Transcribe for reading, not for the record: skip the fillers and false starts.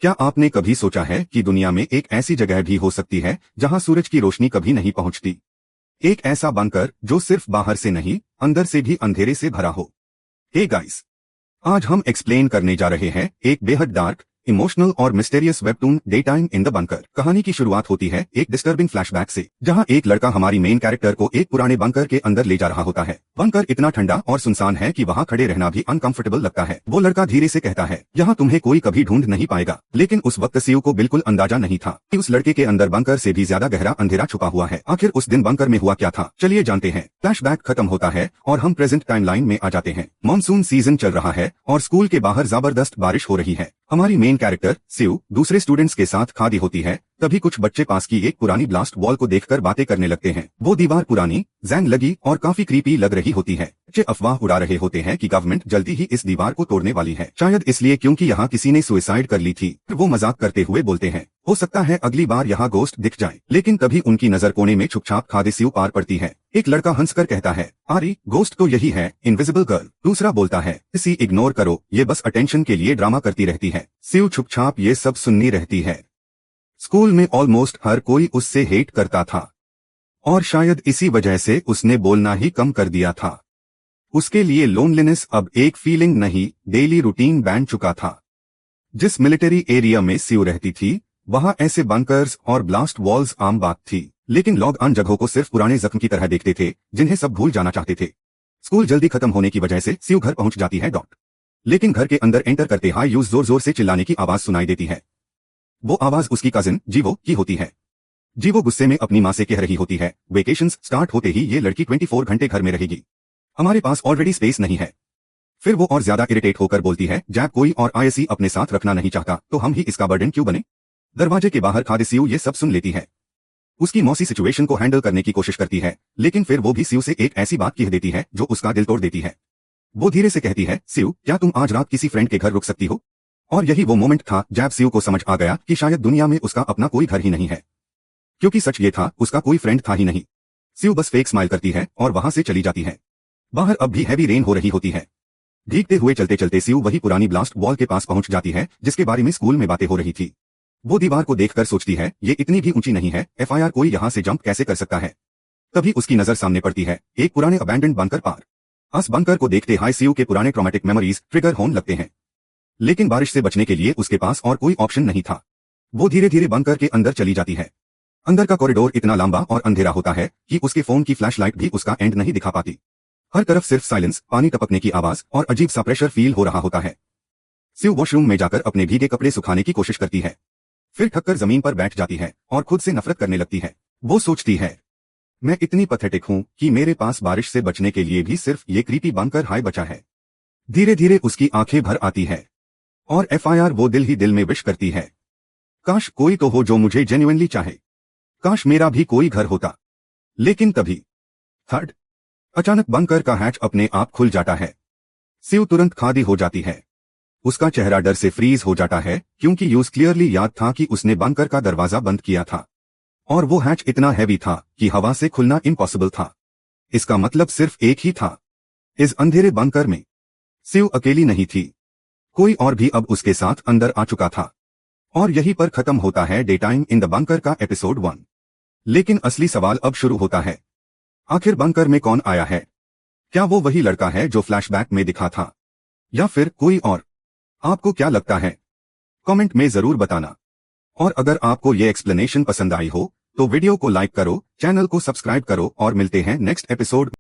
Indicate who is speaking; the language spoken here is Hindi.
Speaker 1: क्या आपने कभी सोचा है कि दुनिया में एक ऐसी जगह भी हो सकती है जहां सूरज की रोशनी कभी नहीं पहुंचती? एक ऐसा बंकर जो सिर्फ बाहर से नहीं, अंदर से भी अंधेरे से भरा हो। हे गाइस, आज हम एक्सप्लेन करने जा रहे हैं एक बेहद डार्क, इमोशनल और mysterious webtoon day time in the bunker. कहानी की शुरुआत होती है एक डिस्टर्बिंग फ्लैशबैक से, जहां एक लड़का हमारी मेन कैरेक्टर को एक पुराने बंकर के अंदर ले जा रहा होता है। बंकर इतना ठंडा और सुनसान है कि वहां खड़े रहना भी अनकंफर्टेबल लगता है। वो लड़का धीरे से कहता है, यहाँ तुम्हें कोई कभी ढूंढ नहीं पाएगा। लेकिन उस वक्त सीयू को बिल्कुल अंदाजा नहीं था कि उस लड़के के अंदर बंकर से भी ज्यादा गहरा अंधेरा छुपा हुआ है। आखिर उस दिन बंकर में हुआ क्या था, चलिए जानते हैं। फ्लैशबैक खत्म होता है और हम प्रेजेंट टाइमलाइन में आ जाते हैं। मानसून सीजन चल रहा है और स्कूल के बाहर जबरदस्त बारिश हो रही है। हमारी मेन कैरेक्टर सीयू दूसरे स्टूडेंट्स के साथ खादी होती है। तभी कुछ बच्चे पास की एक पुरानी ब्लास्ट वॉल को देखकर बातें करने लगते हैं। वो दीवार पुरानी, जंग लगी और काफी क्रीपी लग रही होती है। बच्चे अफवाह उड़ा रहे होते हैं कि गवर्नमेंट जल्दी ही इस दीवार को तोड़ने वाली है, शायद इसलिए क्योंकि यहाँ किसी ने सुसाइड कर ली थी। वो मजाक करते हुए बोलते हैं, हो सकता है अगली बार यहाँ गोस्ट दिख जाए। लेकिन तभी उनकी नजर कोने में छुपछाप खादे सीयू पार पड़ती है। एक लड़का हंसकर कहता है, आरी, गोस्ट तो यही है, इनविजिबल गर्ल। दूसरा बोलता है, इसी इग्नोर करो, ये बस अटेंशन के लिए ड्रामा करती रहती है। सीयू चुपचाप ये सब सुननी रहती है। स्कूल में ऑलमोस्ट हर कोई उससे हेट करता था और शायद इसी वजह से उसने बोलना ही कम कर दिया था। उसके लिए लोनलीनेस अब एक फीलिंग नहीं, डेली रूटीन बन चुका था। जिस मिलिट्री एरिया में सीयू रहती थी, वहां ऐसे बंकर्स और ब्लास्ट वॉल्स आम बात थी। लेकिन लोग उन जगहों को सिर्फ पुराने जख्म की तरह देखते थे जिन्हें सब भूल जाना चाहते थे। स्कूल जल्दी खत्म होने की वजह से सीयू घर पहुंच जाती है। लेकिन घर के अंदर एंटर करते हाई यूज जोर जोर से चिल्लाने की आवाज सुनाई देती है। वो आवाज उसकी कजिन जीवो की होती है। जीवो गुस्से में अपनी माँ से कह रही होती है, वेकेशंस स्टार्ट होते ही ये लड़की 24 घंटे घर में रहेगी, हमारे पास ऑलरेडी स्पेस नहीं है। फिर वो और ज्यादा इरिटेट होकर बोलती है, जब कोई और आईएससी अपने साथ रखना नहीं चाहता तो हम ही इसका बर्डन क्यों बने। दरवाजे के बाहर खादे सीयू ये सब सुन लेती है। उसकी मौसी सिचुएशन को हैंडल करने की कोशिश करती है, लेकिन फिर वो भी सीयू से एक ऐसी बात कह देती है जो उसका दिल तोड़ देती है। वो धीरे से कहती है, सीयू, क्या तुम आज रात किसी फ्रेंड के घर रुक सकती हो? और यही वो मोमेंट था जब सीयू को समझ आ गया कि शायद दुनिया में उसका अपना कोई घर ही नहीं है, क्योंकि सच ये था, उसका कोई फ्रेंड था ही नहीं। सीयू बस फेक स्माइल करती है और वहां से चली जाती है। बाहर अब भी हैवी रेन हो रही होती है। भीगते हुए चलते चलते सीयू वही पुरानी ब्लास्ट वॉल के पास पहुंच जाती है जिसके बारे में स्कूल में बातें हो रही थी। वो दीवार को देखकर सोचती है, ये इतनी भी ऊंची नहीं है, एफआईआर कोई यहाँ से जंप कैसे कर सकता है। तभी उसकी नजर सामने पड़ती है एक पुराने अबैंडन्ड बंकर पर। उस बंकर को देखते हाई सीयू के पुराने ट्रॉमेटिक मेमोरीज ट्रिगर होने लगते हैं। लेकिन बारिश से बचने के लिए उसके पास और कोई ऑप्शन नहीं था। वो धीरे धीरे बंकर के अंदर चली जाती है। अंदर का कॉरिडोर इतना लंबा और अंधेरा होता है कि उसके फोन की फ्लैशलाइट भी उसका एंड नहीं दिखा पाती। हर तरफ सिर्फ साइलेंस, पानी टपकने की आवाज और अजीब सा प्रेशर फील हो रहा होता है। सीयू वॉशरूम में जाकर अपने भीगे कपड़े सुखाने की कोशिश करती है, फिर थककर जमीन पर बैठ जाती है और खुद से नफरत करने लगती है। वो सोचती है, मैं इतनी पथेटिक हूं कि मेरे पास बारिश से बचने के लिए भी सिर्फ ये क्रीपी बंकर हाई बचा है। धीरे धीरे उसकी आंखें भर आती है और एफआईआर वो दिल ही दिल में विश करती है, काश कोई तो हो जो मुझे जेन्युइनली चाहे, काश मेरा भी कोई घर होता। लेकिन तभी थर्ड अचानक बंकर का हैच अपने आप खुल जाता है। सीयू तुरंत खादी हो जाती है। उसका चेहरा डर से फ्रीज हो जाता है क्योंकि यूज क्लियरली याद था कि उसने बंकर का दरवाजा बंद किया था और वो हैच इतना हैवी था कि हवा से खुलना इम्पॉसिबल था। इसका मतलब सिर्फ एक ही था, इस अंधेरे बंकर में सीयू अकेली नहीं थी, कोई और भी अब उसके साथ अंदर आ चुका था। और यहीं पर खत्म होता है day time in the bunker का एपिसोड 1। लेकिन असली सवाल अब शुरू होता है, आखिर बंकर में कौन आया है? क्या वो वही लड़का है जो फ्लैशबैक में दिखा था, या फिर कोई और? आपको क्या लगता है, कमेंट में जरूर बताना। और अगर आपको ये एक्सप्लेनेशन पसंद आई हो तो वीडियो को लाइक करो, चैनल को सब्सक्राइब करो और मिलते हैं नेक्स्ट एपिसोड।